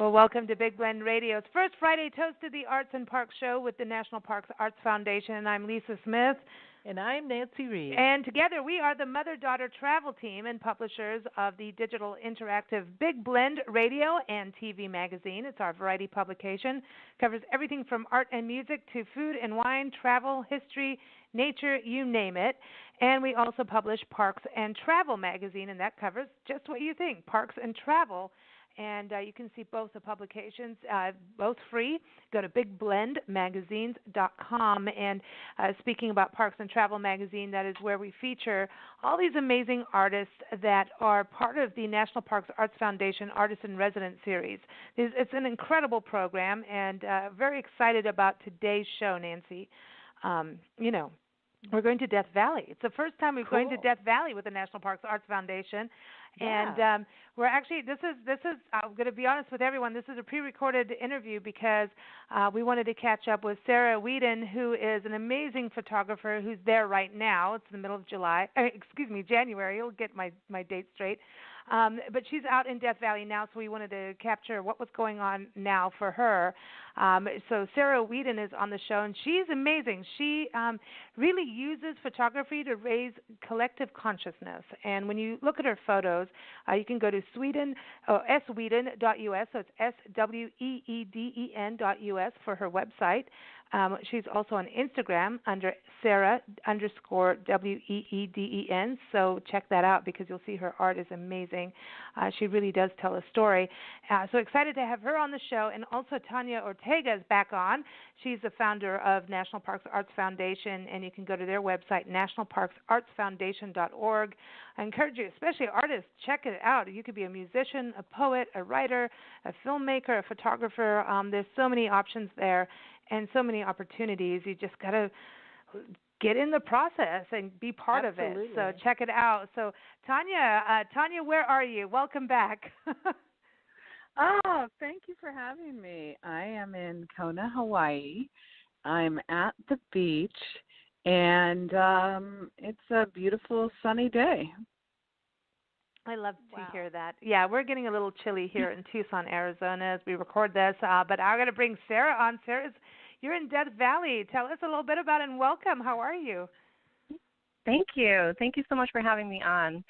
Well, welcome to Big Blend Radio's first Friday Toast to the Arts and Parks show with the National Parks Arts Foundation. And I'm Lisa Smith. And I'm Nancy Reed. And together we are the mother-daughter travel team and publishers of the digital interactive Big Blend Radio and TV magazine. It's our variety publication. Covers everything from art and music to food and wine, travel, history, nature, you name it. And we also publish Parks and Travel magazine, and that covers just what you think, parks and travel. And you can see both the publications, both free. Go to bigblendmagazines.com. And speaking about Parks and Travel magazine, that is where we feature all these amazing artists that are part of the National Parks Arts Foundation Artist in Residence series. It's an incredible program, and very excited about today's show, Nancy. We're going to Death Valley. It's the first time we're going to Death Valley with the National Parks Arts Foundation. Yeah. And we're actually, this is. I'm going to be honest with everyone, this is a pre-recorded interview because we wanted to catch up with Sarah Weeden, who is an amazing photographer who's there right now. It's the middle of January. You'll get my date straight. But she's out in Death Valley now, so we wanted to capture what was going on now for her. So Sarah Weeden is on the show, and she's amazing. She really uses photography to raise collective consciousness. And when you look at her photos, you can go to sweeden.us, so it's SWEEDEN.us for her website. She's also on Instagram under Sarah_WEEDEN, so check that out because you'll see her art is amazing. She really does tell a story. So excited to have her on the show, and also Tanya Ortega is back on. She's the founder of National Parks Arts Foundation, and you can go to their website, nationalparksartsfoundation.org. I encourage you, especially artists, check it out. You could be a musician, a poet, a writer, a filmmaker, a photographer. There's so many options there and so many opportunities. You just got to get in the process and be part of it. So check it out. So Tanya, where are you? Welcome back. Oh, thank you for having me. I am in Kona, Hawaii. I'm at the beach, and it's a beautiful sunny day. I love to hear that. Yeah, we're getting a little chilly here in Tucson, Arizona as we record this, but I'm going to bring Sarah on. You're in Death Valley. Tell us a little bit about it, and welcome. How are you? Thank you. Thank you so much for having me on.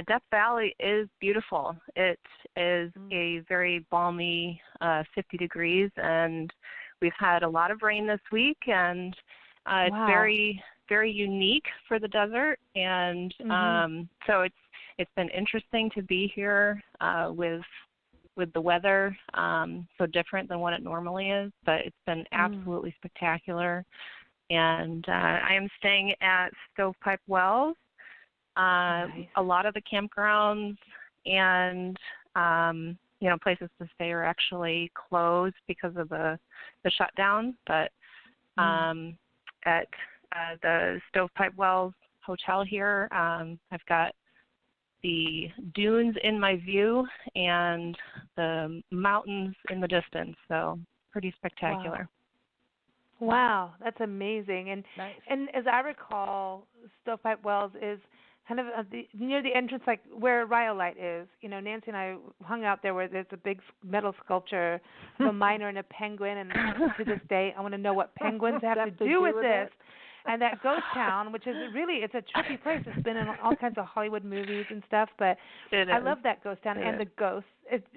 Death Valley is beautiful. It is a very balmy 50 degrees, and we've had a lot of rain this week, and it's very, very unique for the desert, and so it's been interesting to be here with the weather, so different than what it normally is, but it's been absolutely spectacular. And I am staying at Stovepipe Wells. Nice. A lot of the campgrounds and places to stay are actually closed because of the shutdown, but at the Stovepipe Wells Hotel here, I've got the dunes in my view and the mountains in the distance, so pretty spectacular. Wow, that's amazing. And nice. And as I recall, Stovepipe Wells is kind of near the entrance, like where Rhyolite is. Nancy and I hung out there where there's a big metal sculpture of a miner and a penguin, and to this day I want to know what penguins have to do with this. And that ghost town, which is it's a trippy place. It's been in all kinds of Hollywood movies and stuff, but I love that ghost town and the ghosts.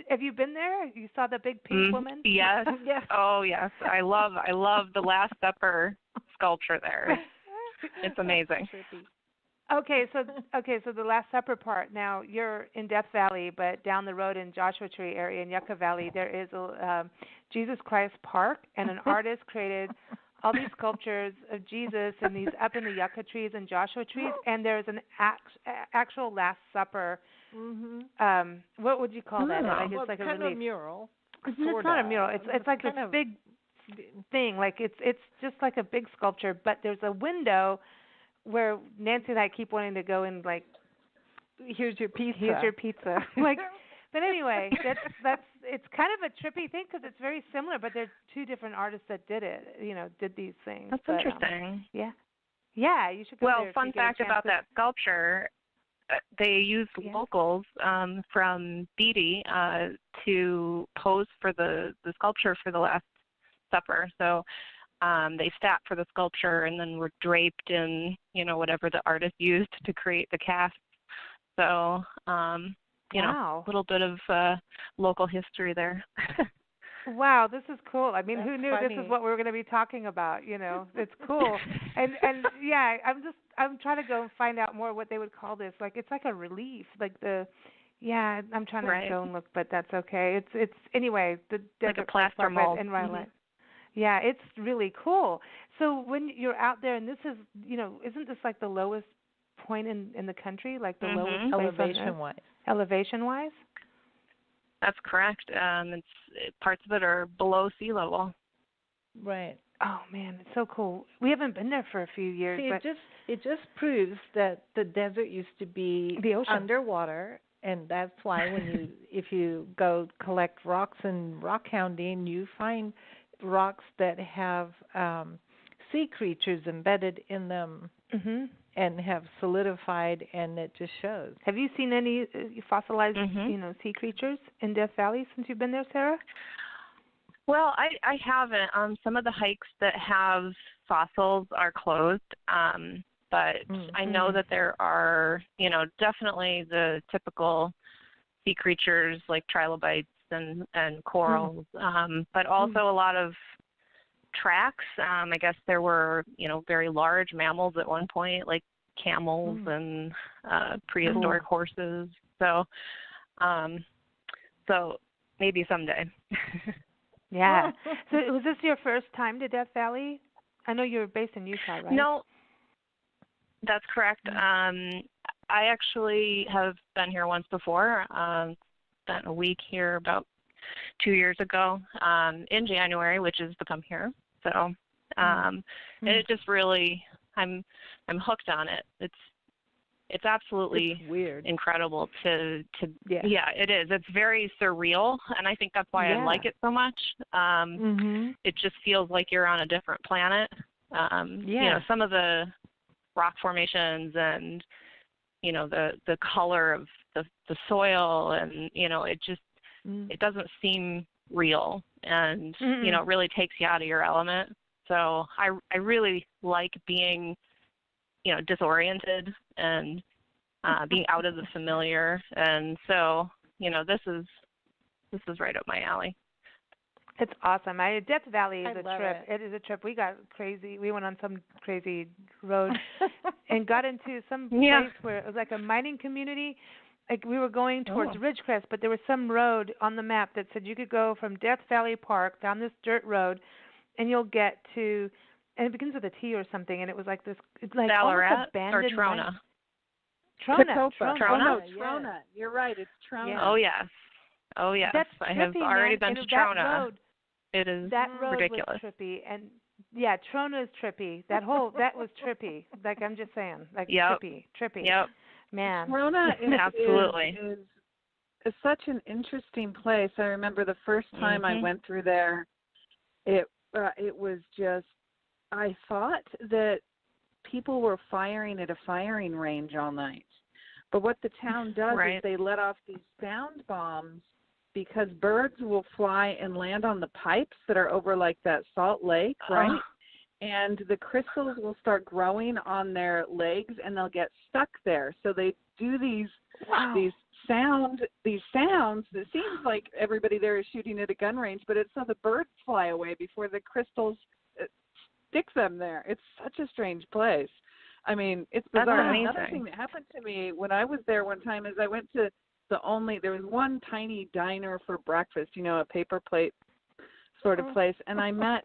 Have you been there? You saw the big pink woman? Yes. Yes. Oh, yes. I love the Last Supper sculpture there. It's amazing. Okay, so the Last Supper part. Now you're in Death Valley, but down the road in Joshua Tree area in Yucca Valley, there is a Jesus Christ Park, and an artist created all these sculptures of Jesus and these up in the yucca trees and Joshua trees, and there's an actual Last Supper. What would you call that? It's like kind of a mural. It's not a mural. It's like this big thing. Like it's just like a big sculpture, but there's a window where Nancy and I keep wanting to go and like, here's your pizza. Here's your pizza. But anyway, that's it's kind of a trippy thing because it's very similar, but there's two different artists that did these things. That's interesting. Yeah, you should go there. Well, fun fact about that sculpture, they used locals from Beatty to pose for the sculpture for the Last Supper. So they sat for the sculpture and then were draped in, whatever the artist used to create the cast. So, a little bit of local history there. Wow, this is cool. I mean, That's who knew funny. this is what we were going to be talking about? It's cool. and yeah, I'm trying to go and find out more what they would call this. Like it's like a relief, like I'm trying to go and look, but that's okay. It's anyway the like a plaster mold in Rhineland. Yeah, it's really cool. So when you're out there, and this is isn't this like the lowest point in the country, like the lowest elevation wise? That's correct. Parts of it are below sea level. Right. Oh man, it's so cool. We haven't been there for a few years. See, but it just proves that the desert used to be the ocean underwater, and that's why if you go collect rocks and rock hounding, you find rocks that have sea creatures embedded in them. Mm-hmm. And have solidified, and it just shows. Have you seen any fossilized, sea creatures in Death Valley since you've been there, Sarah? Well, I haven't. Some of the hikes that have fossils are closed, but I know that there are, definitely the typical sea creatures like trilobites and corals, but also a lot of tracks. I guess there were, very large mammals at one point, like camels and prehistoric horses. So maybe someday. Yeah. So was this your first time to Death Valley? I know you're based in Utah, right? No, that's correct. I actually have been here once before. Spent a week here about 2 years ago in January, which is to come here. So, and it just really, I'm hooked on it. It's absolutely weird, incredible to yeah, it is. It's very surreal, and I think that's why I like it so much. It just feels like you're on a different planet. Some of the rock formations and the color of the soil, and it just it doesn't seem real, and it really takes you out of your element. So I really like being disoriented and being out of the familiar, and so this is right up my alley. It's awesome. Death Valley is I a love trip. It is a trip. We got crazy. We went on some crazy road and got into some place where it was like a mining community. Like we were going towards Ridgecrest, but there was some road on the map that said you could go from Death Valley Park down this dirt road, and you'll get to, and it begins with a T or something, and it was like this, like Ballarat almost abandoned. Or Trona. Trona. Oh, no, Trona. You're right. It's Trona. Yeah. Oh yes. Oh yes. That's I trippy, have already man. been to Trona. Road, it is that road ridiculous. Was trippy, and yeah, Trona is trippy. That was trippy. Like I'm just saying, like trippy. Yep. Man. Trona absolutely is such an interesting place. I remember the first time I went through there, it was just, I thought that people were firing at a firing range all night. But what the town does is they let off these sound bombs because birds will fly and land on the pipes that are over like that salt lake, right? And the crystals will start growing on their legs and they'll get stuck there. So they do these sounds that seems like everybody there is shooting at a gun range, but it's so the birds fly away before the crystals stick them there. It's such a strange place. I mean, it's bizarre. Another thing that happened to me when I was there one time is I went to there was one tiny diner for breakfast, a paper plate sort of place, and I met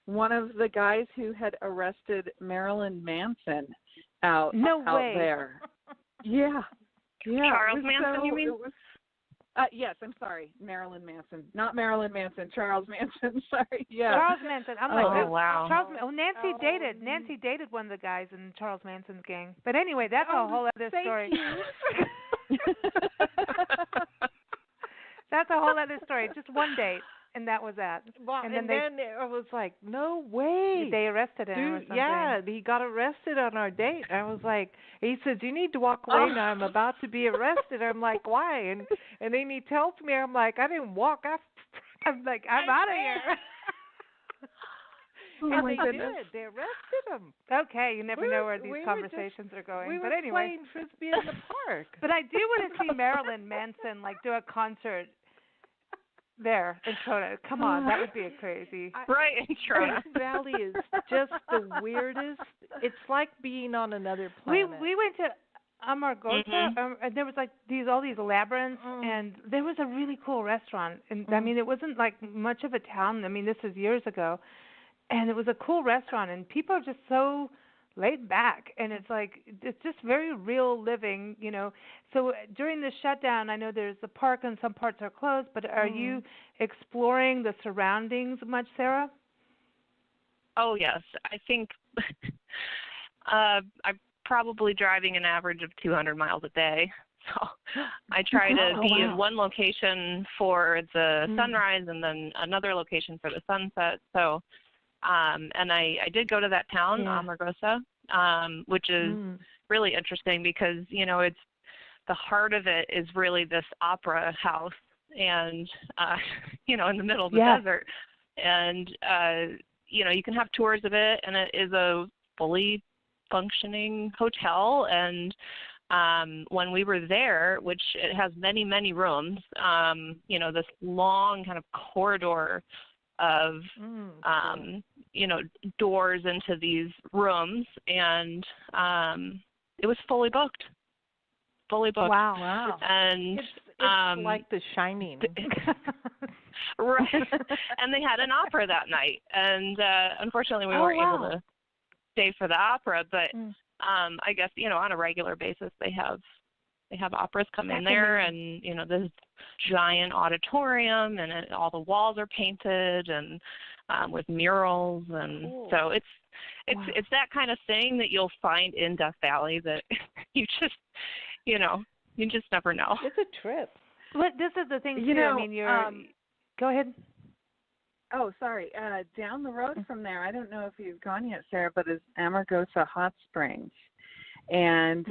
one of the guys who had arrested Marilyn Manson out there. Yeah. Charles Manson, you mean? Yes, I'm sorry, Marilyn Manson, not Marilyn Manson, Charles Manson. Sorry, yeah. Charles Manson. I'm like, wow. Nancy dated one of the guys in Charles Manson's gang. But anyway, that's a whole other story. That's a whole other story. Just one date. And that was that. Well, and then I was like, no they way. arrested him or Dude, something. yeah, he got arrested on our date. I was like, he says, you need to walk away now. I'm about to be arrested. I'm like, why? And then he tells me, I'm like, I didn't walk. I'm like, I'm out of here. Oh And my they goodness. did. They arrested him. Okay, you never know where these we conversations are going. We were but anyway. playing frisbee in the park. But I do want to see Marilyn Manson do a concert there in Trona. Come on, that would be a crazy. Right, in Trona. Death Valley is just the weirdest. It's like being on another planet. We went to Amargosa, and there was all these labyrinths, and there was a really cool restaurant. And I mean, it wasn't like much of a town. I mean, this is years ago, and it was a cool restaurant, and people are just so laid back, and it's just very real living, So during the shutdown, I know there's the park and some parts are closed, but are you exploring the surroundings much, Sarah? Oh yes, I think I'm probably driving an average of 200 miles a day. So I try to be in one location for the sunrise and then another location for the sunset. So and I did go to that town, Amargosa, which is really interesting because, it's the heart of it is really this opera house and, in the middle of the desert. And, you can have tours of it, and it is a fully functioning hotel. And when we were there, which it has many, many rooms, this long kind of corridor of doors into these rooms, and it was fully booked. Wow. And it's like The Shining. Right. And they had an opera that night, and unfortunately we weren't able to stay for the opera, but I guess on a regular basis they have operas come in there, and this giant auditorium, and all the walls are painted and with murals, and so it's that kind of thing that you'll find in Death Valley that you just you just never know. It's a trip. But this is the thing too. I mean, you're go ahead. Oh, sorry. Down the road from there, I don't know if you've gone yet, Sarah, but it's Amargosa Hot Springs. And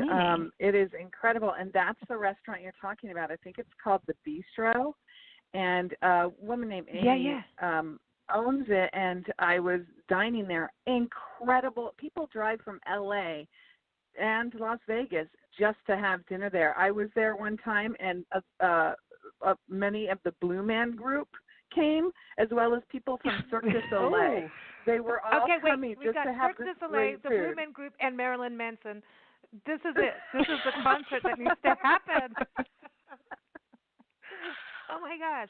it is incredible. And that's the restaurant you're talking about. I think it's called The Bistro. And a woman named Amy owns it. And I was dining there. Incredible. People drive from L.A. and Las Vegas just to have dinner there. I was there one time, and many of the Blue Man Group came, as well as people from Cirque du Soleil. They were all coming just to have this great the food. Blue Man Group, and Marilyn Manson. This is it. This is the concert that needs to happen. Oh my gosh.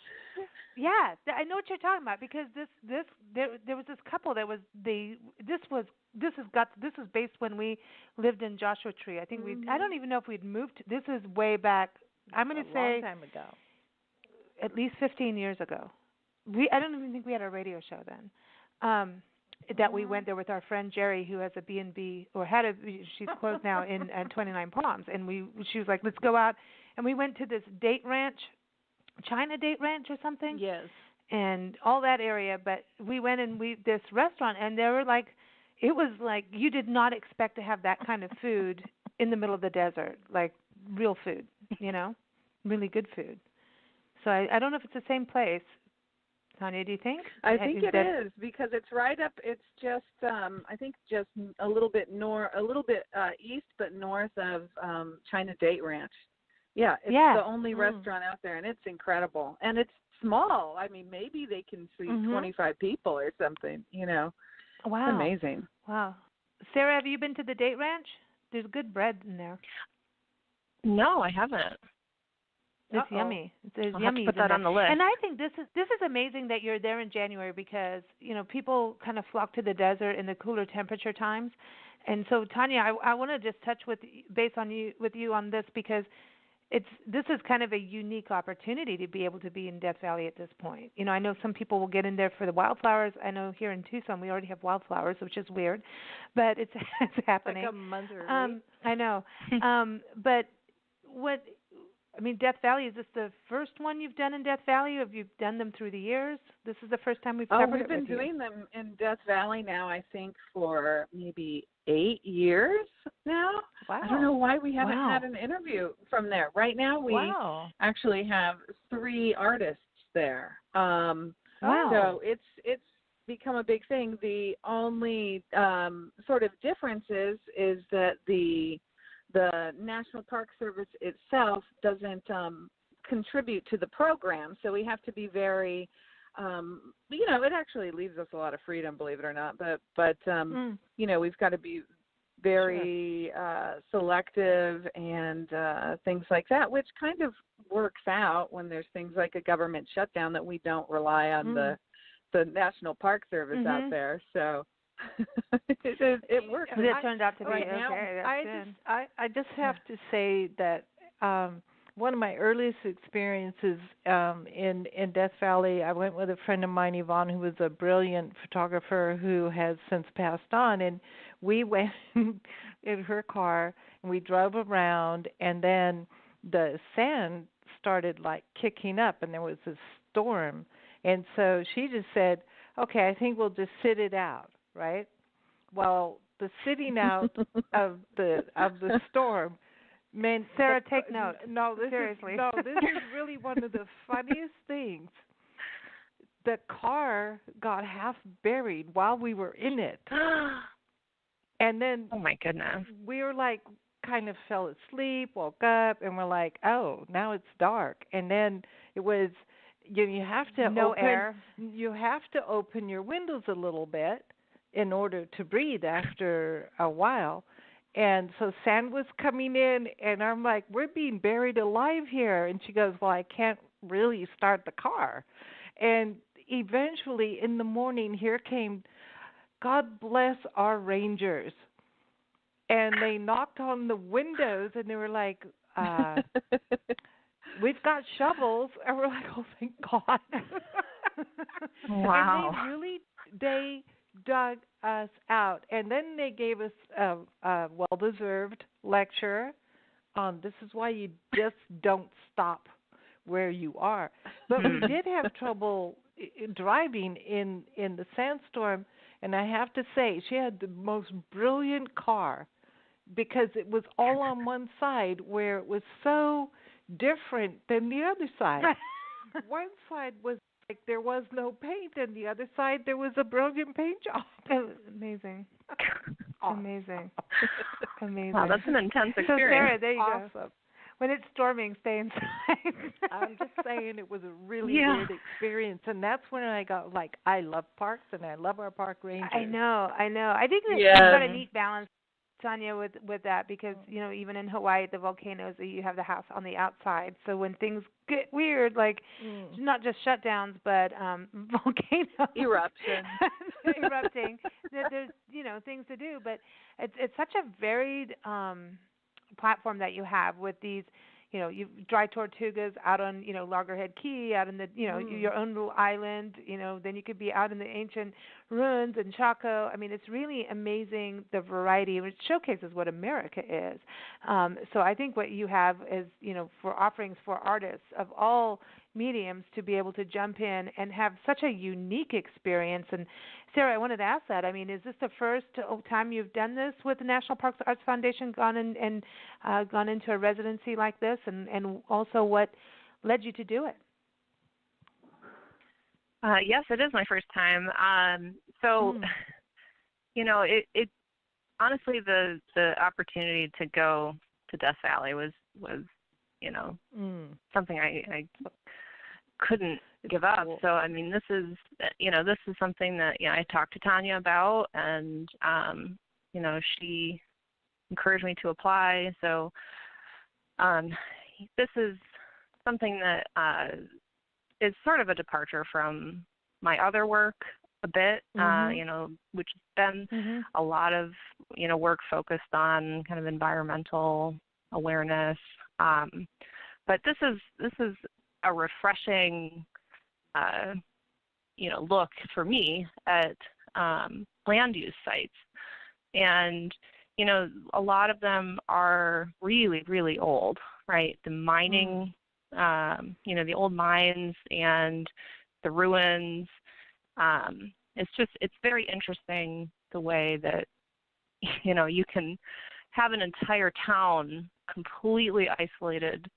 Yeah, I know what you're talking about, because there was this couple that was this was based when we lived in Joshua Tree. I think I don't even know if we'd moved. This is way back. I'm going to say a long time ago. At least 15 years ago. I don't even think we had a radio show then. That we went there with our friend Jerry, who has a B&B, or had she's closed now, in 29 Palms, and she was like, let's go out, and we went to this date ranch, China date ranch or something. Yes. And all that area, but we went and this restaurant, and they were like, it was like you did not expect to have that kind of food in the middle of the desert, like real food, really good food. So I don't know if it's the same place. Tanya, do you think? I think it is, because it's right up. It's just I think just a little bit east, but north of China Date Ranch. Yeah, it's the only restaurant out there, and it's incredible. And it's small. I mean, maybe they can seat 25 people or something. Wow, it's amazing. Wow, Sarah, have you been to the Date Ranch? There's good bread in there. No, I haven't. It's yummy. There's I'll yummy. have to put that on the list. And I think this is amazing that you're there in January, because people kind of flock to the desert in the cooler temperature times. And so, Tanya, I want to just touch with you on this, because this is kind of a unique opportunity to be able to be in Death Valley at this point. I know some people will get in there for the wildflowers. I know here in Tucson we already have wildflowers, which is weird, but it's happening. Like a mother. I know. But I mean, Death Valley, is this the first one you've done in Death Valley, or have you done them through the years? This is the first time we've covered we've been doing them in Death Valley now, I think, for maybe 8 years now. Wow. I don't know why we haven't had an interview from there. Right now we actually have 3 artists there. So it's become a big thing. The only sort of difference is that the National Park Service itself doesn't contribute to the program, so we have to be very, it actually leaves us a lot of freedom, believe it or not, but we've got to be very selective and things like that, which kind of works out when there's things like a government shutdown that we don't rely on the National Park Service out there, so it works. It turned out to be right okay. now. I just have to say that one of my earliest experiences in Death Valley, I went with a friend of mine, Yvonne, who was a brilliant photographer who has since passed on, and we went in her car and we drove around, and then the sand started like kicking up, and there was a storm, and so she just said, "Okay, I think we'll just sit it out." Right? Well, the sitting out of the storm meant Sarah, take note. No, seriously. This is really one of the funniest things. The car got half buried while we were in it. And then oh my goodness. We were like kind of fell asleep, woke up, and we're like, "Oh, now it's dark." And then it was you have to You have to open your windows a little bit in order to breathe after a while. And so sand was coming in, and I'm like, "We're being buried alive here." And she goes, "Well, I can't really start the car." And eventually in the morning, here came, God bless our rangers. And they knocked on the windows, and they were like, "We've got shovels." And we're like, "Oh, thank God." Wow. And they dug us out. And then they gave us a well-deserved lecture on this is why you just don't stop where you are. But we did have trouble driving in the sandstorm, and I have to say, she had the most brilliant car because it was all on one side where it was so different than the other side. One side was like there was no paint, and the other side there was a brilliant paint job. Amazing. Amazing. Wow, that's an intense experience. So Sarah, there you awesome. go. When it's storming, stay inside. I'm just saying it was a really weird experience, and that's when I got like, I love parks and I love our park rangers. I know. I think that you've got a neat balance, Tanya, with that, because even in Hawaii, the volcanoes, you have the house on the outside. So when things get weird, like not just shutdowns, but volcanoes erupting, there's things to do. But it's such a varied platform that you have with these. You dry tortugas out on, Loggerhead Key, out in the, your own little island, then you could be out in the ancient ruins in Chaco. I mean, it's really amazing, the variety, which showcases what America is. So I think what you have is, for offerings for artists of all mediums to be able to jump in and have such a unique experience. And Sarah, I wanted to ask that. I mean, is this the first time you've done this with the National Parks Arts Foundation, gone into a residency like this, and also what led you to do it? Yes, it is my first time. It honestly, the opportunity to go to Death Valley was something I couldn't give up. So I mean, this is something that I talked to Tanya about, and she encouraged me to apply. So this is something that is sort of a departure from my other work a bit, which has been a lot of work focused on kind of environmental awareness. But this is a refreshing look for me at land use sites. And a lot of them are really, really old. right? The mining, the old mines and the ruins. It's very interesting the way that, you can have an entire town completely isolated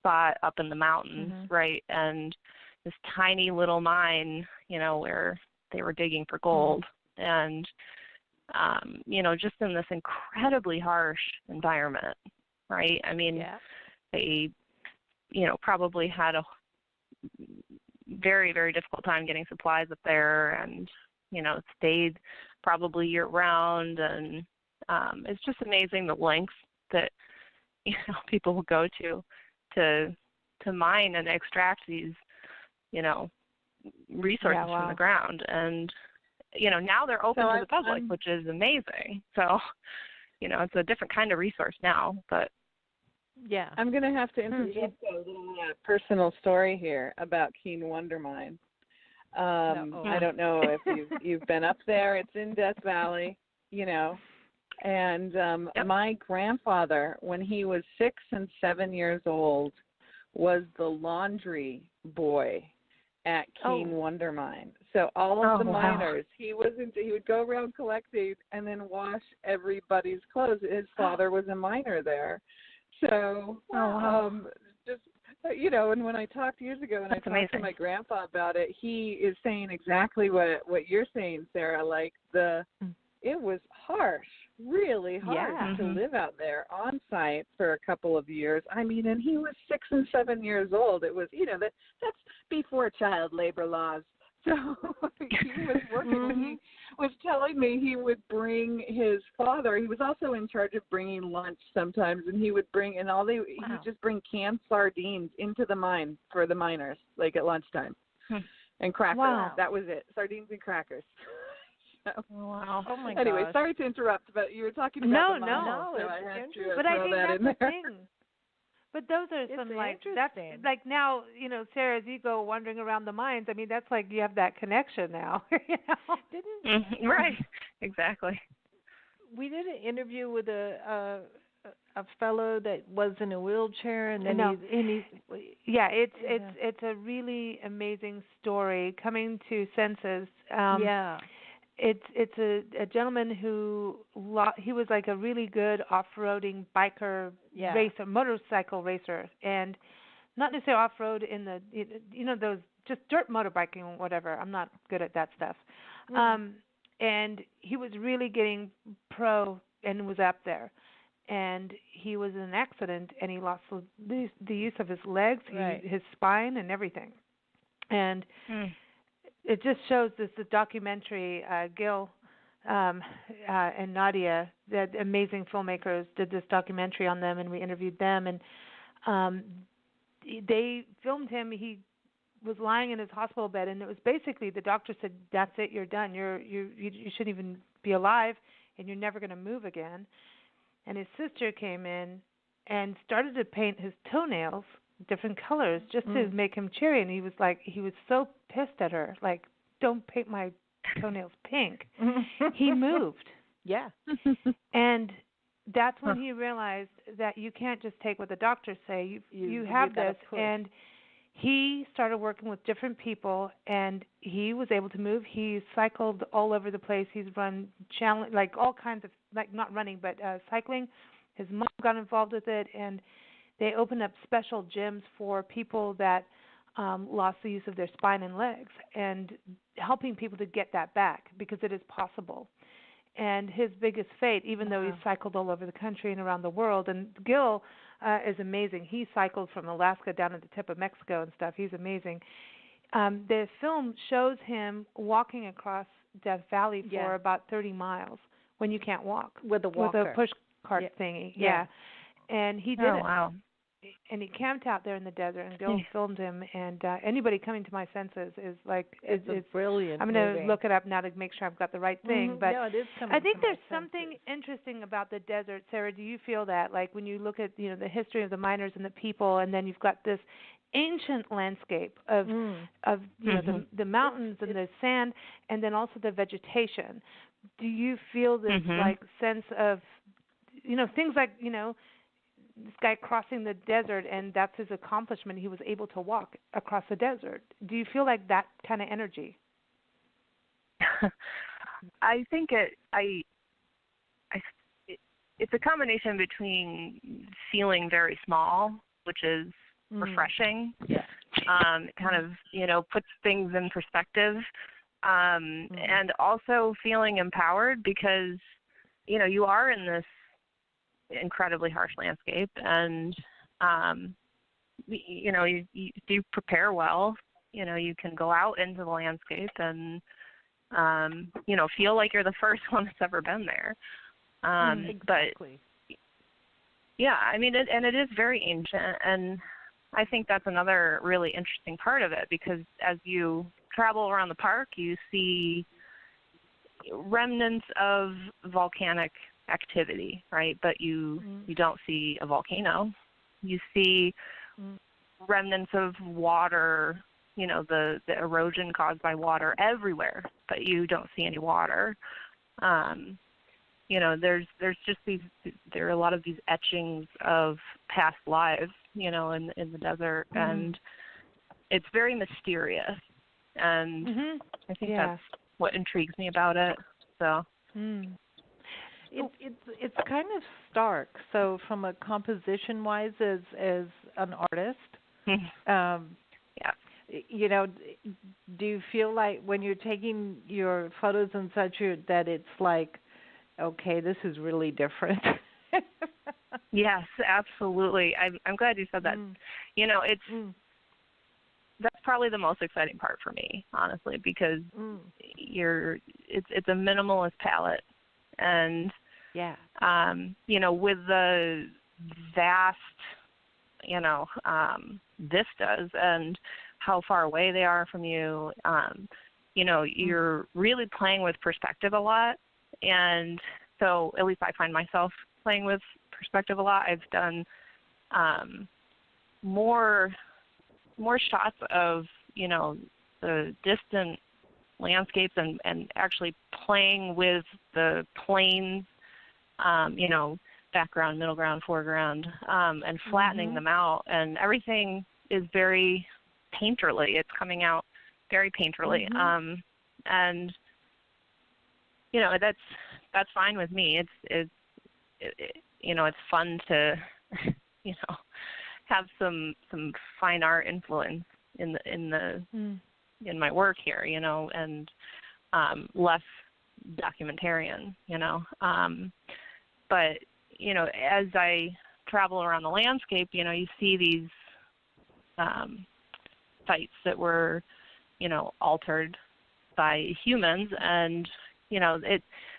spot up in the mountains, right? And this tiny little mine, where they were digging for gold. And, just in this incredibly harsh environment, right? I mean, they, probably had a very, very difficult time getting supplies up there, and, stayed probably year round. And it's just amazing the lengths that, people will go to mine and extract these, resources from the ground. And, now they're open to the public, which is amazing. So, it's a different kind of resource now, but. Yeah. I'm going to have to interject a little personal story here about Keen Wonder Mine. I don't know if you've been up there. It's in Death Valley, and my grandfather, when he was 6 and 7 years old, was the laundry boy at Keen Wonder Mine. So all of the miners, he would go around collecting and then wash everybody's clothes. His father was a miner there. So just and when I talked years ago and I talked to my grandpa about it, he is saying exactly what you're saying, Sarah. Like it was harsh, really hard to live out there on site for a couple of years. I mean, and he was 6 and 7 years old. It was, that's before child labor laws. So he was working. He was telling me he would bring his father. He was also in charge of bringing lunch sometimes, and he would bring he'd just bring canned sardines into the mine for the miners, like at lunchtime, and crackers. Wow. That was it, sardines and crackers. Wow. Oh my Anyway, gosh. sorry to interrupt, but you were talking about the mine, no, so I had to but I throw think that that's in the there. thing. But those are some that's like now, Sarah, as you go wandering around the mines, I mean, that's like you have that connection now. Right, exactly. We did an interview with a fellow that was in a wheelchair, and then it's a really amazing story coming to senses. It's a gentleman who he was like a really good off-roading biker racer, motorcycle racer, and not necessarily off-road in the those just dirt motorbiking or whatever. I'm not good at that stuff. And he was really getting pro and was up there, and he was in an accident and he lost the use of his legs, his spine, and everything, and. It just shows the documentary. Gil and Nadia, the amazing filmmakers, did this documentary on them, and we interviewed them. And they filmed him. He was lying in his hospital bed, and it was basically the doctor said, "That's it. You're done. You shouldn't even be alive, and you're never going to move again." And his sister came in and started to paint his toenails different colors just to make him cheery, and he was so pissed at her, like, don't paint my toenails pink. He moved. And that's when he realized that you can't just take what the doctors say. You have this, and he started working with different people, and he was able to move. He cycled all over the place. He's run challenge, like all kinds of, like not running, but cycling. His mom got involved with it, and they opened up special gyms for people that lost the use of their spine and legs, and helping people to get that back because it is possible. And his biggest fate, even though he cycled all over the country and around the world, and Gil is amazing. He cycled from Alaska down to the tip of Mexico and stuff. He's amazing. The film shows him walking across Death Valley for about 30 miles when you can't walk. With a walker. With a push cart thingy. And he did it. Wow. And he camped out there in the desert, and Gil filmed him. And anybody coming to my senses is like, it's brilliant. I'm going to look it up now to make sure I've got the right thing. But no, it is I think there's something interesting about the desert, Sarah. Do you feel that, like when you look at the history of the miners and the people, and then you've got this ancient landscape of the mountains and the sand, and then also the vegetation? Do you feel this like sense of things like this guy crossing the desert, and that's his accomplishment. He was able to walk across the desert. Do you feel like that kind of energy? I think it's a combination between feeling very small, which is refreshing. Yeah. Kind of, puts things in perspective. And also feeling empowered because, you are in this incredibly harsh landscape, and, you do prepare well. You can go out into the landscape and, feel like you're the first one that's ever been there. Exactly. But yeah, I mean, it is very ancient, and I think that's another really interesting part of it, because as you travel around the park, you see remnants of volcanic activity, right? But you don't see a volcano. You see remnants of water, the erosion caused by water everywhere, but you don't see any water. There's just there are a lot of these etchings of past lives, in the desert, and it's very mysterious. And I think that's what intrigues me about it. So it's kind of stark. So from a composition wise, as an artist, do you feel like when you're taking your photos and such that it's like, okay, this is really different? Yes, absolutely. I'm glad you said that. It's that's probably the most exciting part for me, honestly, because it's a minimalist palette, and with the vast vistas and how far away they are from you, you're really playing with perspective a lot. And so at least I find myself playing with perspective a lot. I've done more shots of, the distant landscapes and actually playing with the planes, background, middle ground, foreground, and flattening them out. And everything is very painterly. It's coming out very painterly. And that's fine with me. It's fun to have some fine art influence in my work here, and less documentarian, but as I travel around the landscape, you see these sites that were altered by humans, and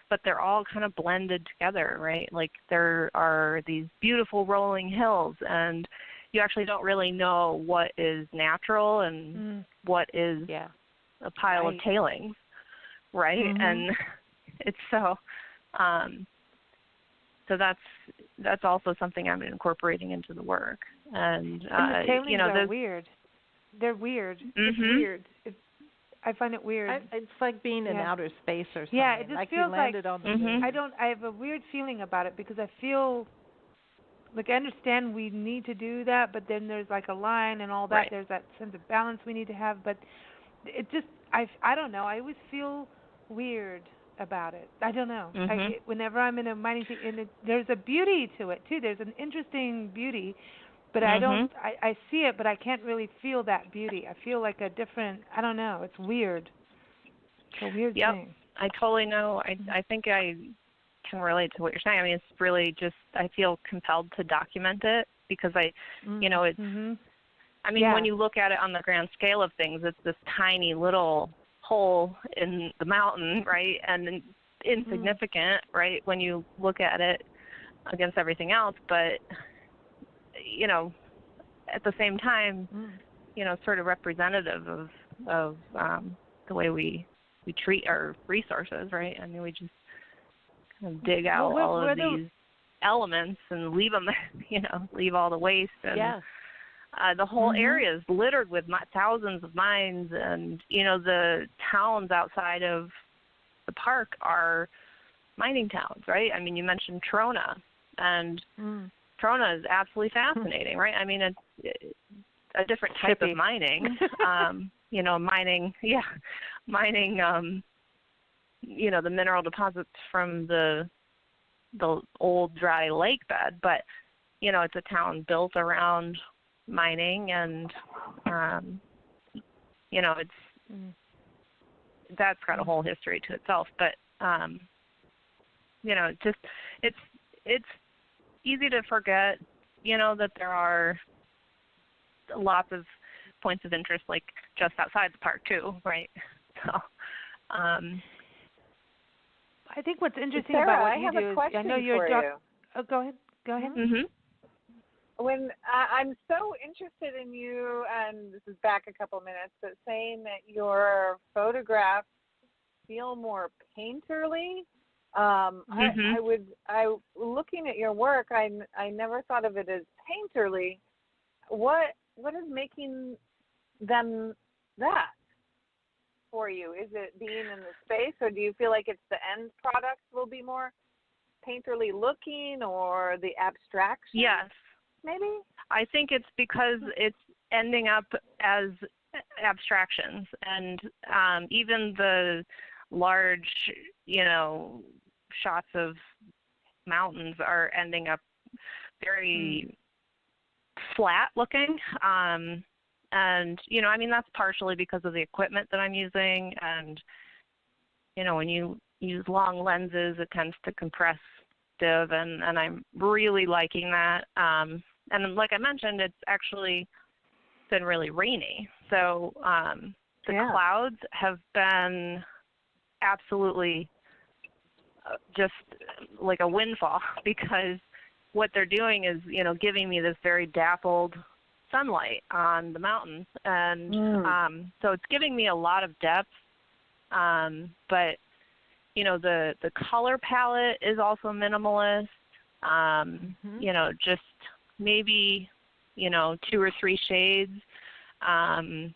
but they're all kind of blended together, right? Like there are these beautiful rolling hills, and you actually don't really know what is natural and what is a pile of tailings, right? And it's so that's also something I'm incorporating into the work. And the tailings are weird. They're weird. It's weird. I find it weird. It's like being in outer space or something. Yeah, it just like feels you landed on the moon. I have a weird feeling about it, because I feel like I understand we need to do that, but then there's like a line and all that. There's that sense of balance we need to have, but it just I don't know. I always feel weird about it. I don't know. Whenever I'm in a mining thing, there's a beauty to it too. There's an interesting beauty. But I don't, I see it, but I can't really feel that beauty. I feel like a different, I don't know, it's weird. It's a weird thing. I totally know. I think I can relate to what you're saying. I mean, it's really just, I feel compelled to document it because it's, I mean, when you look at it on the grand scale of things, it's this tiny little hole in the mountain, right? And insignificant, right, when you look at it against everything else. But at the same time, sort of representative of the way we treat our resources, right? I mean, we just kind of dig out all of these elements and leave them, leave all the waste. And the whole area is littered with thousands of mines, and, the towns outside of the park are mining towns, right? I mean, you mentioned Trona, and Trona is absolutely fascinating, right? I mean, it's a different type of mining. Mining, the mineral deposits from the old dry lake bed, but it's a town built around mining, and it's that's got a whole history to itself. But it's easy to forget, that there are lots of points of interest, like just outside the park too, right? So, I think what's interesting Sarah, about what I you have do a is, question I know you're for you. Oh, go ahead. Mm-hmm. When I'm so interested in you, and this is back a couple minutes, but saying that your photographs feel more painterly. Looking at your work, I never thought of it as painterly. What is making them that for you? Is it being in the space, or do you feel like it's the end product will be more painterly looking, or the abstraction? Yes. Maybe? I think it's because it's ending up as abstractions, and even the large, shots of mountains are ending up very flat looking. And, that's partially because of the equipment that I'm using. And, when you use long lenses, it tends to compress div, and I'm really liking that. And like I mentioned, it's actually been really rainy. So the clouds have been absolutely just like a windfall, because what they're doing is, giving me this very dappled sunlight on the mountains. And so it's giving me a lot of depth. But, the color palette is also minimalist. Just maybe, 2 or 3 shades. And,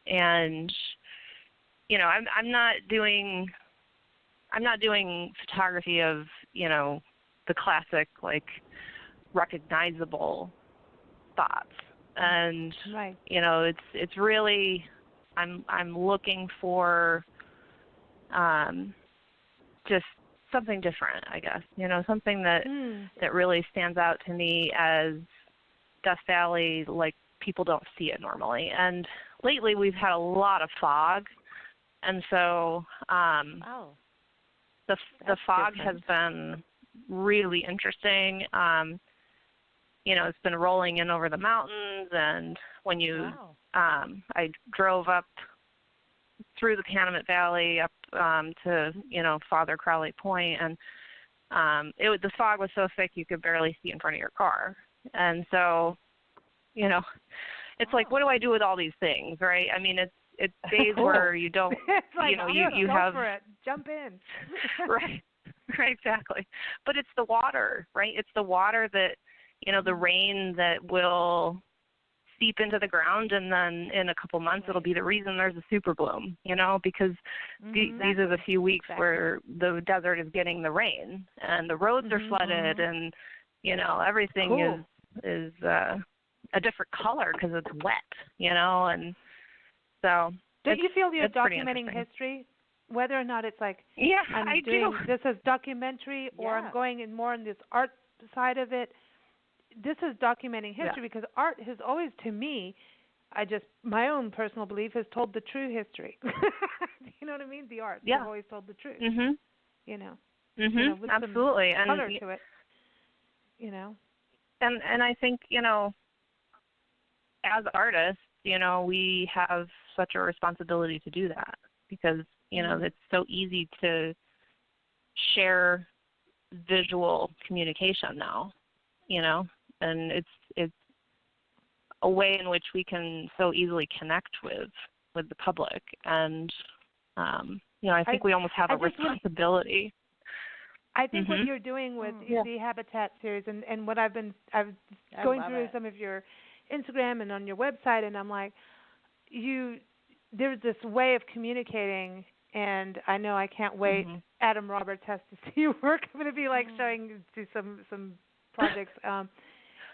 I'm not doing photography of, the classic, like, recognizable spots. And, it's really, I'm looking for just something different, I guess, something that really stands out to me as Death Valley, like people don't see it normally. And lately we've had a lot of fog, and so the fog has been really interesting. It's been rolling in over the mountains, and when you I drove up through the Panamint Valley up to Father Crowley Point, and the fog was so thick you could barely see in front of your car. And so it's like, what do I do with all these things, right? I mean, it's days where you don't it's like, you have for it. Jump in. right, exactly. But it's the water, right? It's the water that the rain that will seep into the ground, and then in a couple months it'll be the reason there's a super bloom, because these are the few weeks where the desert is getting the rain and the roads are flooded, and everything is a different color because it's wet, and so. Don't you feel you're documenting history, whether or not it's like, I do. This is documentary, or I'm going in more in this art side of it? This is documenting history because art has always, to me, my own personal belief, has told the true history. You know what I mean? The art has always told the truth. With absolutely, some color to it. And I think as artists, we have such a responsibility to do that, because it's so easy to share visual communication now, and it's a way in which we can so easily connect with the public. And I think we almost have a responsibility. I think what you're doing with the Habitat series, and what I've going through some of your Instagram and on your website, and I'm like, there's this way of communicating, and I know I can't wait. Adam Roberts has to see your work. I'm going to be like showing to some projects.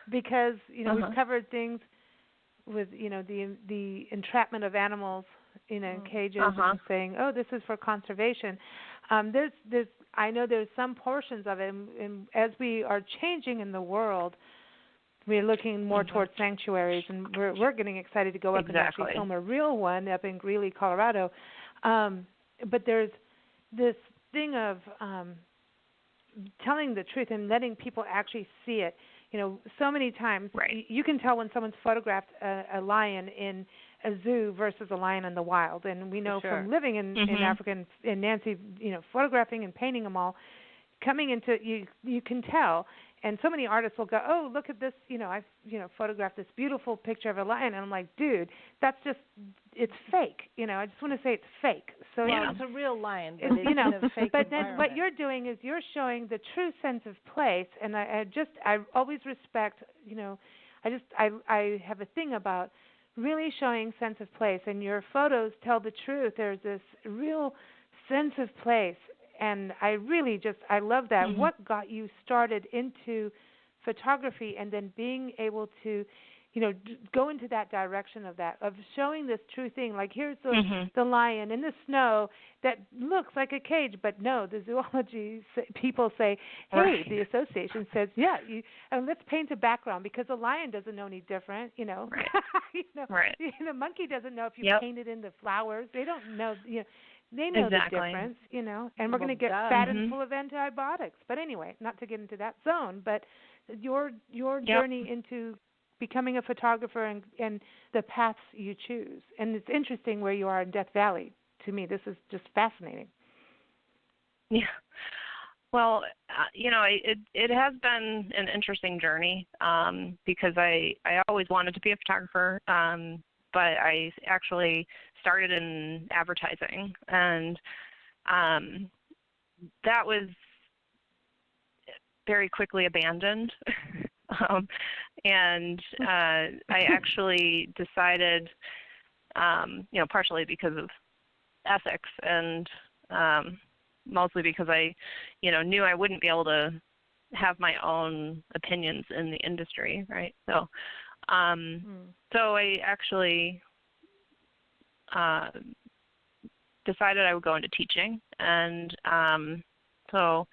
because we've covered things with the entrapment of animals in cages and saying, oh, this is for conservation. There's I know there's some portions of it, and as we are changing in the world, we're looking more towards sanctuaries, and we're getting excited to go up and actually film a real one up in Greeley, Colorado. But there's this thing of telling the truth and letting people actually see it. So many times you can tell when someone's photographed a lion in a zoo versus a lion in the wild. And we know from living in Africa and Nancy, photographing and painting them all, coming into you can tell. And so many artists will go, oh, look at this, I've photographed this beautiful picture of a lion, and I'm like, dude, that's just, it's fake. I just want to say it's fake. So it's a real lion, but it's in a fake but then environment. what you're doing is you're showing the true sense of place, and I always respect, I have a thing about really showing sense of place, and your photos tell the truth. There's this real sense of place. And I really I love that. What got you started into photography and then being able to, go into that direction of showing this true thing? Like here's the lion in the snow that looks like a cage, but no, the zoology people say, hey, the association says, and let's paint a background because a lion doesn't know any different, The monkey doesn't know if you painted in the flowers. They don't know, They know the difference, and we're going to get fat and full of antibiotics. But anyway, not to get into that zone, but your journey into becoming a photographer and the paths you choose. And it's interesting where you are in Death Valley. To me, this is just fascinating. Yeah. Well, it has been an interesting journey because I always wanted to be a photographer, but I actually started in advertising, and that was very quickly abandoned. And I actually decided, partially because of ethics and mostly because I, knew I wouldn't be able to have my own opinions in the industry, right? So, so I actually decided I would go into teaching, and so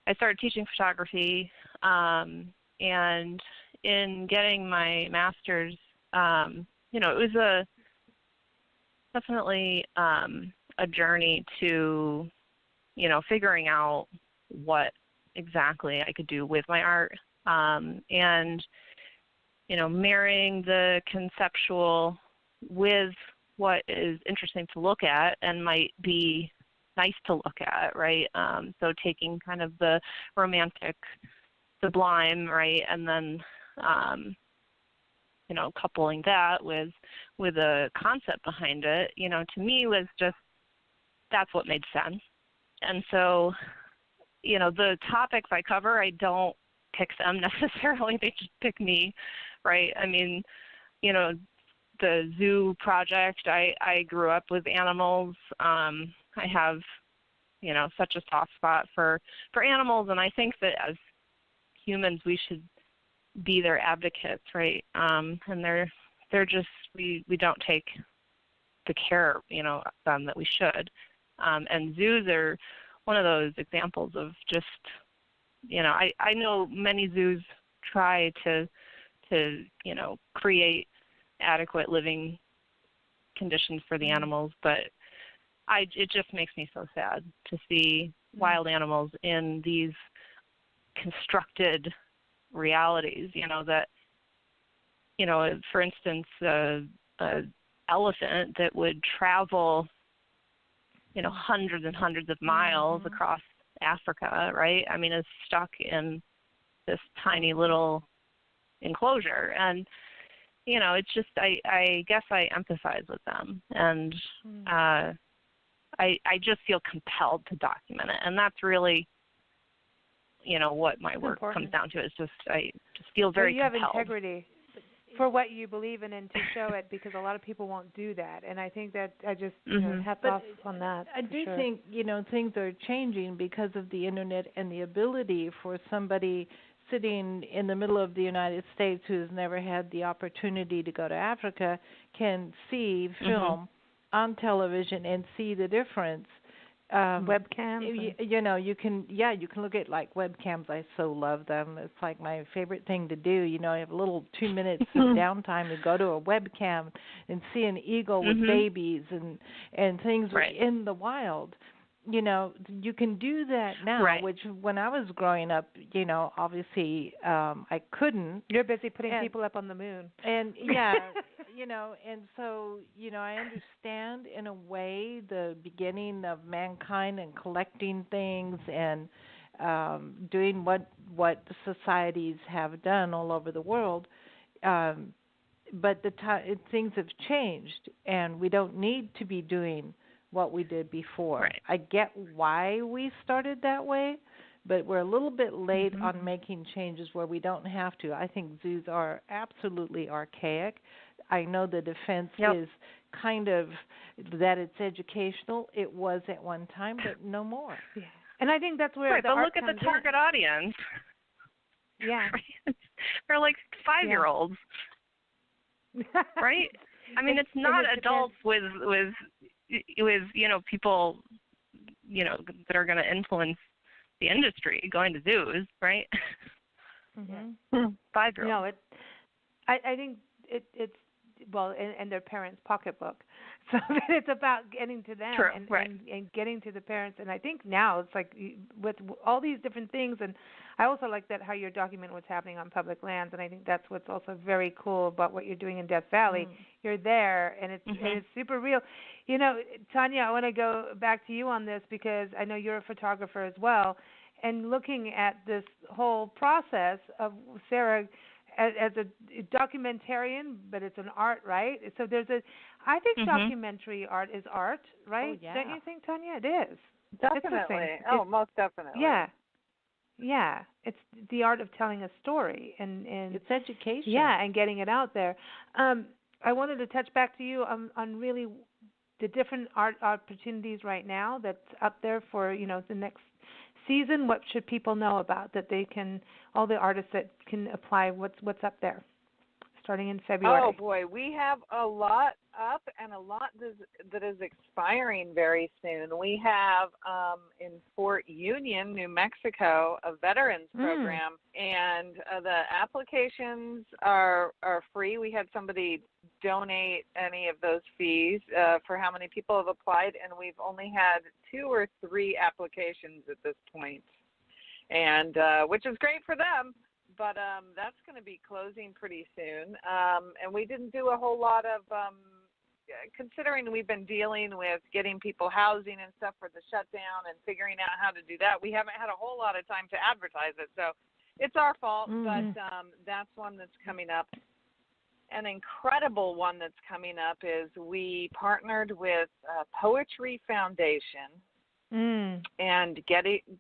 I started teaching photography, and in getting my master's, it was definitely a journey to, figuring out what exactly I could do with my art, and, marrying the conceptual with what is interesting to look at and might be nice to look at, right? So taking kind of the romantic sublime, right, and then coupling that with a concept behind it, to me was just, that's what made sense. And so, the topics I cover, I don't pick them necessarily, they just pick me, right? I mean, the zoo project, I grew up with animals. I have, such a soft spot for animals, and I think that as humans we should be their advocates, right? And they're just, we don't take the care, of them that we should. And zoos are one of those examples of just, I know many zoos try to create adequate living conditions for the animals, but it just makes me so sad to see wild animals in these constructed realities, that, for instance, a elephant that would travel, hundreds and hundreds of miles across Africa, right? I mean, is stuck in this tiny little enclosure, and it's just, I guess I empathize with them, and I just feel compelled to document it, and that's really, what my work comes down to. Is just, I just feel very compelled. You have integrity for what you believe in and to show it, because a lot of people won't do that, and I think that I just hats off on that. I do sure. think things are changing because of the internet and the ability for somebody sitting in the middle of the United States who has never had the opportunity to go to Africa can see film on television and see the difference. Webcams. You know, you can look at like webcams. I so love them. It's like my favorite thing to do. You know, I have a little 2 minutes of downtime to go to a webcam and see an eagle with babies and things in the wild. You know, you can do that now, which when I was growing up, you know, obviously I couldn't. You're busy putting people up on the moon. And you know, and so, you know, I understand in a way the beginning of mankind and collecting things and doing what societies have done all over the world. But things have changed, and we don't need to be doing what we did before. Right. I get why we started that way, but we're a little bit late on making changes where we don't have to. I think zoos are absolutely archaic. I know the defense is kind of that it's educational. It was at one time, but no more. Yeah. And I think that's where the but art look at the comes target audience. Yeah. They're like 5-year-olds. Right? I mean, it's not adults with you know, people, you know, that are going to influence the industry going to zoos, right? 5-year-olds. No, I think it's well, and their parents' pocketbook. So it's about getting to them and getting to the parents. And I think now it's like with all these different things. And I also like that how you're documenting what's happening on public lands. And I think that's what's also very cool about what you're doing in Death Valley. You're there, and it's super real. You know, Tanya, I want to go back to you on this because I know you're a photographer as well. And looking at this whole process of Sarah as a documentarian, but it's an art, right? So I think documentary art is art, right? Oh, yeah. Don't you think, Tanya? It is. Definitely. Most definitely. Yeah. Yeah. It's the art of telling a story and it's education. Yeah, and getting it out there. I wanted to touch back to you on really the different art opportunities right now that's up there for, you know, the next season. What should people know about that they can, all the artists that can apply, what's up there starting in February? Oh boy, we have a lot up and a lot that is expiring very soon. We have in Fort Union, New Mexico, a veterans program, and the applications are free. We had somebody donate any of those fees for how many people have applied, and we've only had 2 or 3 applications at this point, and which is great for them. But that's going to be closing pretty soon. And we didn't do a whole lot of, considering we've been dealing with getting people housing and stuff for the shutdown and figuring out how to do that, we haven't had a whole lot of time to advertise it. So it's our fault, but that's one that's coming up. An incredible one that's coming up is we partnered with Poetry Foundation and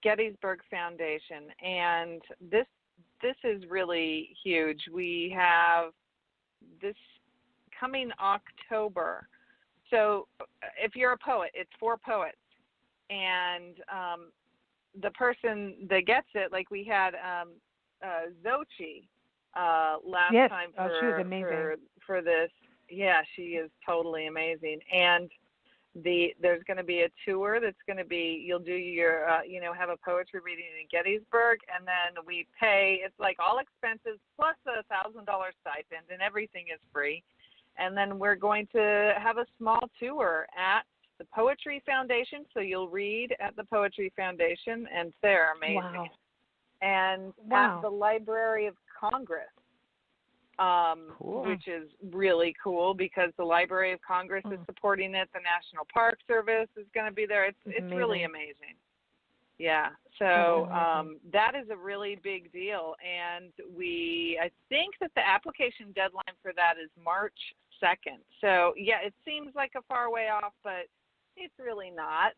Gettysburg Foundation, and this is really huge. We have this coming October. So if you're a poet, it's for poets. And the person that gets it, like we had Xochitl last time she was amazing. for this. Yeah, she is totally amazing. And there's going to be a tour that's going to be, you'll do your, have a poetry reading in Gettysburg, and then we pay, it's like all expenses plus $1,000 stipend, and everything is free. And then we're going to have a small tour at the Poetry Foundation, so you'll read at the Poetry Foundation, and they're amazing. Wow. And at the Library of Congress. Cool. Which is really cool because the Library of Congress is supporting it. The National Park Service is going to be there. It's really amazing. Yeah. So that is a really big deal. And I think that the application deadline for that is March 2nd. So, yeah, it seems like a far way off, but it's really not.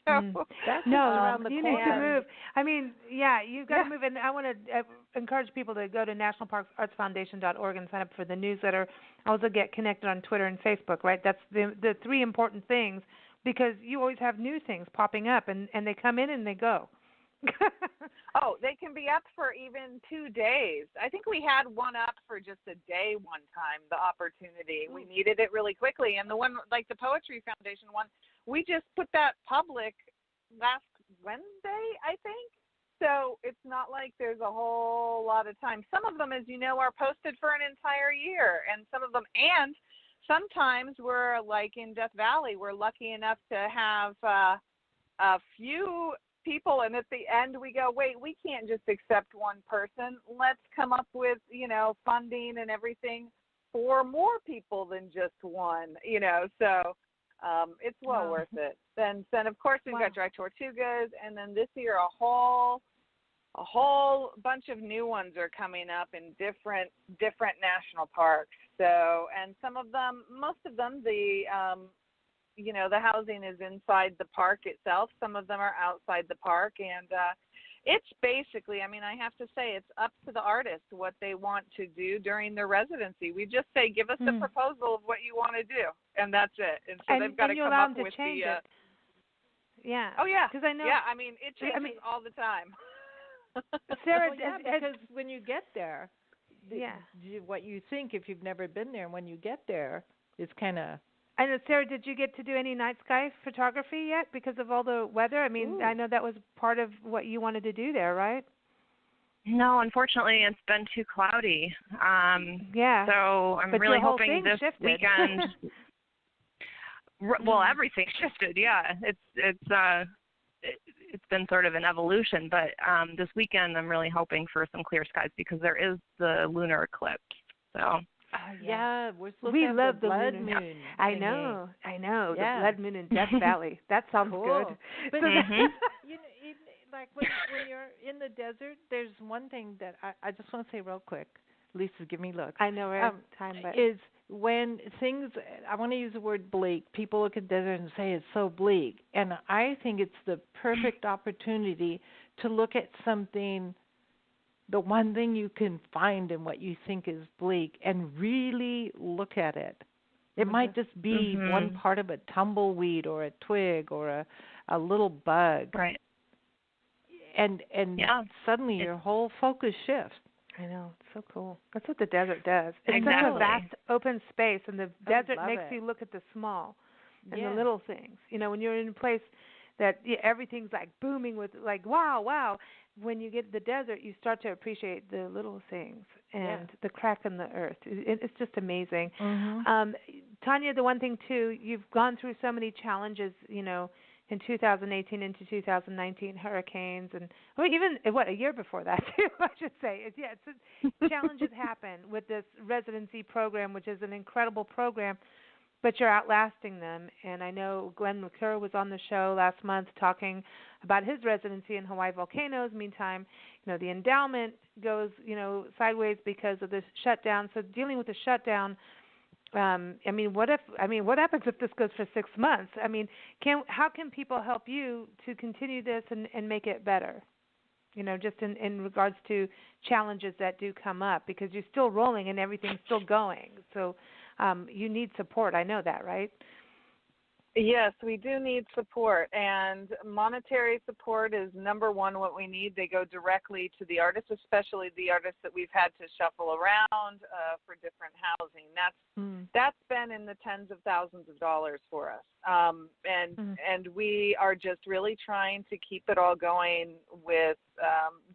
That's around the corner. You need to move. I mean, yeah, you've got to move. And I want to encourage people to go to nationalparksartsfoundation.org and sign up for the newsletter. Also get connected on Twitter and Facebook, right? That's the 3 important things, because you always have new things popping up, and they come in and they go. Oh, they can be up for even 2 days. I think we had one up for just a day one time, the opportunity. We needed it really quickly. And the one, like the Poetry Foundation one, we just put that public last Wednesday, I think. So it's not like there's a whole lot of time. Some of them, as you know, are posted for an entire year. And some of them, and sometimes we're like in Death Valley, we're lucky enough to have a few people, and at the end we go, wait, we can't just accept one person. Let's come up with, funding and everything for more people than just one, so it's well worth it. Then of course we've got Dry Tortugas, and then this year a whole bunch of new ones are coming up in different national parks. So, and most of them, the housing is inside the park itself. Some of them are outside the park. And it's basically, I have to say, it's up to the artist what they want to do during their residency. We just say, give us a proposal of what you want to do, and that's it. And so they've got to come up with the... Yeah. Oh, yeah. Because I know... Yeah, it changes all the time. Sarah, because when you get there, what you think if you've never been there, when you get there, it's kind of... I know, Sarah, did you get to do any night sky photography yet because of all the weather? I know that was part of what you wanted to do there, right? No, unfortunately, it's been too cloudy. So I'm really hoping this weekend. Well, everything shifted. Yeah, it's been sort of an evolution, but this weekend I'm really hoping for some clear skies because there is the lunar eclipse. So. We love the blood moon. moon. I know. The blood moon in Death Valley. That sounds good. But like when you're in the desert, there's one thing that I just want to say real quick. Lisa, give me a look. I know we're out of time, but is when things, I want to use the word bleak. People look at desert and say it's so bleak, and I think it's the perfect opportunity to look at something. The one thing you can find in what you think is bleak and really look at it. It might just be one part of a tumbleweed or a twig or a little bug. Right. And suddenly your whole focus shifts. I know. It's so cool. That's what the desert does. It's exactly. such a vast open space, and the desert makes you look at the small and the little things. When you're in a place that everything's like booming with like, wow. When you get to the desert, you start to appreciate the little things and the crack in the earth. It's just amazing. Tanya, the one thing, too, you've gone through so many challenges, in 2018 into 2019, hurricanes, and even, a year before that, too, I should say. Challenges happen with this residency program, which is an incredible program, but you're outlasting them. And I know Glenn McClure was on the show last month talking about his residency in Hawaii volcanoes. Meantime, the endowment goes, sideways because of this shutdown. So dealing with the shutdown, what happens if this goes for 6 months? How can people help you to continue this and make it better? Just in regards to challenges that do come up, because you're still rolling and everything's still going. So you need support. I know that, right? Yes, we do need support, and monetary support is number one what we need. They go directly to the artists, especially the artists that we've had to shuffle around for different housing. That's been in the tens of thousands of dollars for us, and we are just really trying to keep it all going with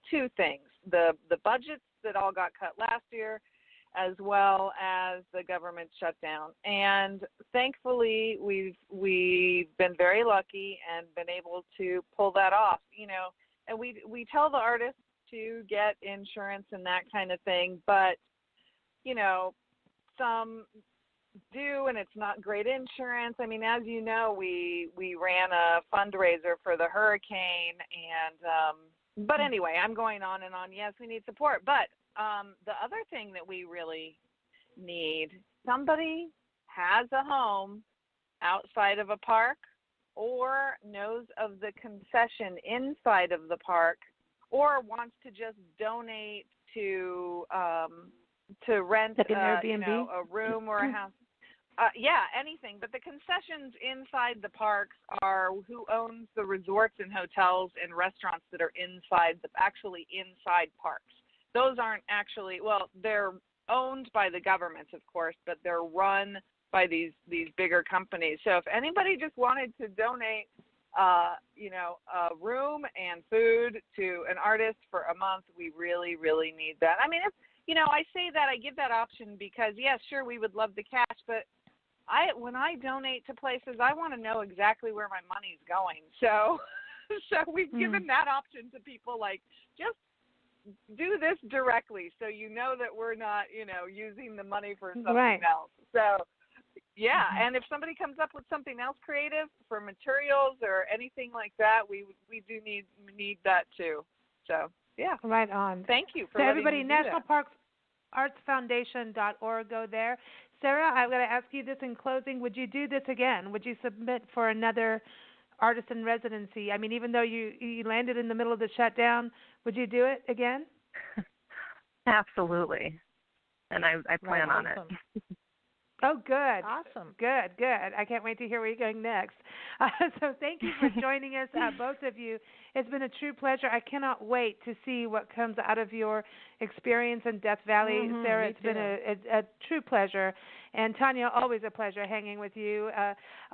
two things: the budgets that all got cut last year, as well as the government shutdown. And thankfully, we've been very lucky and been able to pull that off, and we tell the artists to get insurance and that kind of thing, but, some do, and it's not great insurance. As you know, we ran a fundraiser for the hurricane, and but anyway, I'm going on and on. Yes, we need support, but the other thing that we really need, somebody has a home outside of a park or knows of the concession inside of the park or wants to just donate to rent like an Airbnb? a room or a house. Yeah, anything. But the concessions inside the parks are who owns the resorts and hotels and restaurants that are actually inside parks. Those aren't actually, well, they're owned by the governments, of course, but they're run by these bigger companies. So if anybody just wanted to donate, a room and food to an artist for a month, we really, really need that. I mean, I say that, I give that option because, yes, sure, we would love the cash, but when I donate to places, I want to know exactly where my money's going. So we've given that option to people, like, just do this directly so you know that we're not, using the money for something else. So, yeah, and if somebody comes up with something else creative for materials or anything like that, we do need that too. So, yeah. Right on. Thank you for so letting everybody, me do National that. Parks artsfoundation.org, go there. Sarah, I'm going to ask you this in closing. Would you do this again? Would you submit for another artist in residency? I mean, even though you landed in the middle of the shutdown, would you do it again? Absolutely. And I plan on it. Oh, good. Awesome. Good. I can't wait to hear where you're going next. So thank you for joining us, both of you. It's been a true pleasure. I cannot wait to see what comes out of your experience in Death Valley. Sarah, it's been a true pleasure. And Tanya, always a pleasure hanging with you.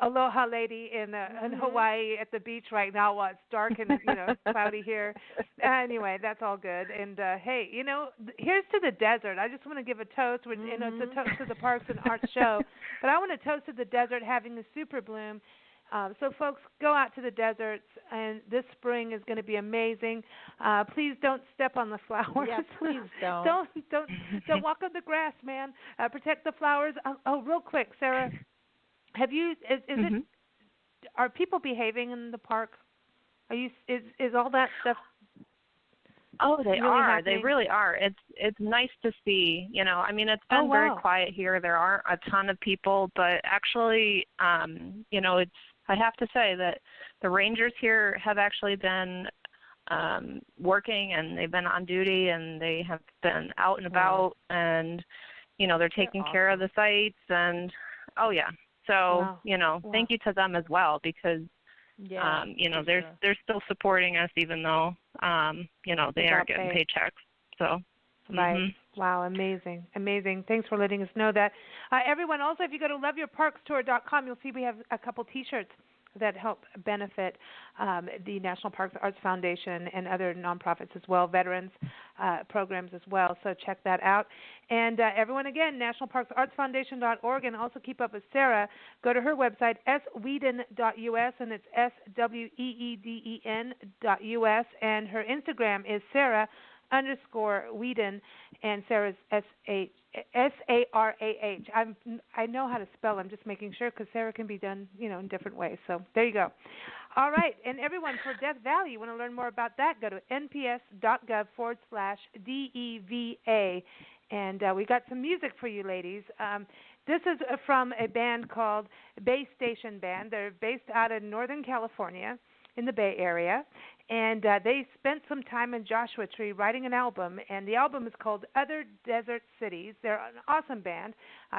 Aloha lady in Hawaii at the beach right now while it's dark and cloudy here. Anyway, that's all good. And hey, here's to the desert. I just want to give a toast. It's a toast to the Parks and Arts show, but I want to toast to the desert having the super bloom. So, folks, go out to the deserts, and this spring is going to be amazing. Please don't step on the flowers. Yeah, please don't. Don't walk on the grass, man. Protect the flowers. Oh, real quick, Sarah, have you? It? Are people behaving in the park? Are you? Is all that stuff? Oh, they really are. happening? They really are. It's nice to see. I mean, it's been very quiet here. There aren't a ton of people, but actually, it's. I have to say that the rangers here have actually been working, and they've been on duty, and they have been out and about, and they're taking care of the sites, and so thank you to them as well, because they're still supporting us, even though they aren't getting paychecks. So. Right. Wow, amazing. Thanks for letting us know that. Everyone, also, if you go to loveyourparkstour.com, you'll see we have a couple T-shirts that help benefit the National Parks Arts Foundation and other nonprofits as well, veterans programs as well. So check that out. And everyone, again, nationalparksartsfoundation.org, and also keep up with Sarah. Go to her website, sweeden.us, and it's SWEEDEN.us, and her Instagram is Sarah_Weeden, and Sarah's SARAH. I know how to spell. I'm just making sure because Sarah can be done, in different ways. So there you go. All right, and everyone, for Death Valley, you want to learn more about that? Go to nps.gov/DEVA, and we got some music for you, ladies. This is from a band called Base Station Band. They're based out of Northern California, in the Bay Area, and they spent some time in Joshua Tree writing an album, and the album is called Other Desert Cities. They're an awesome band.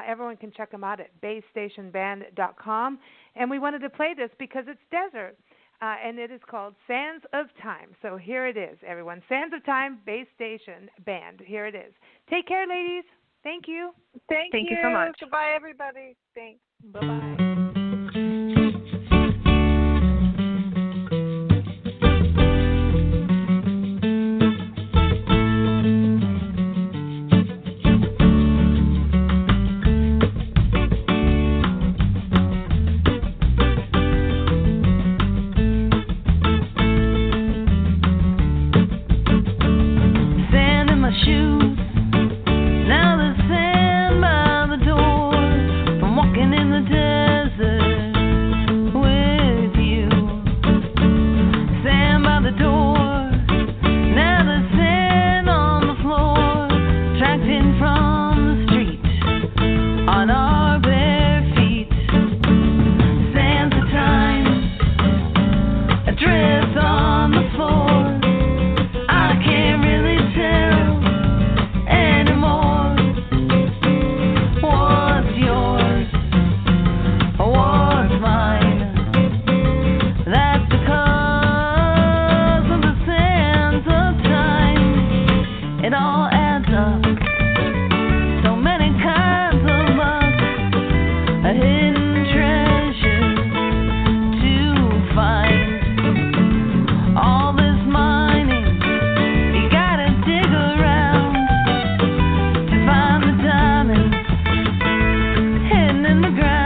Everyone can check them out at basestationband.com, and we wanted to play this because it's desert, and it is called Sands of Time. So here it is, everyone. Sands of Time, Base Station Band. Here it is. Take care, ladies. Thank you. Thank you so much. Goodbye, everybody. Thanks. Bye-bye. Now the sand by the door from walking in the desert. on the ground.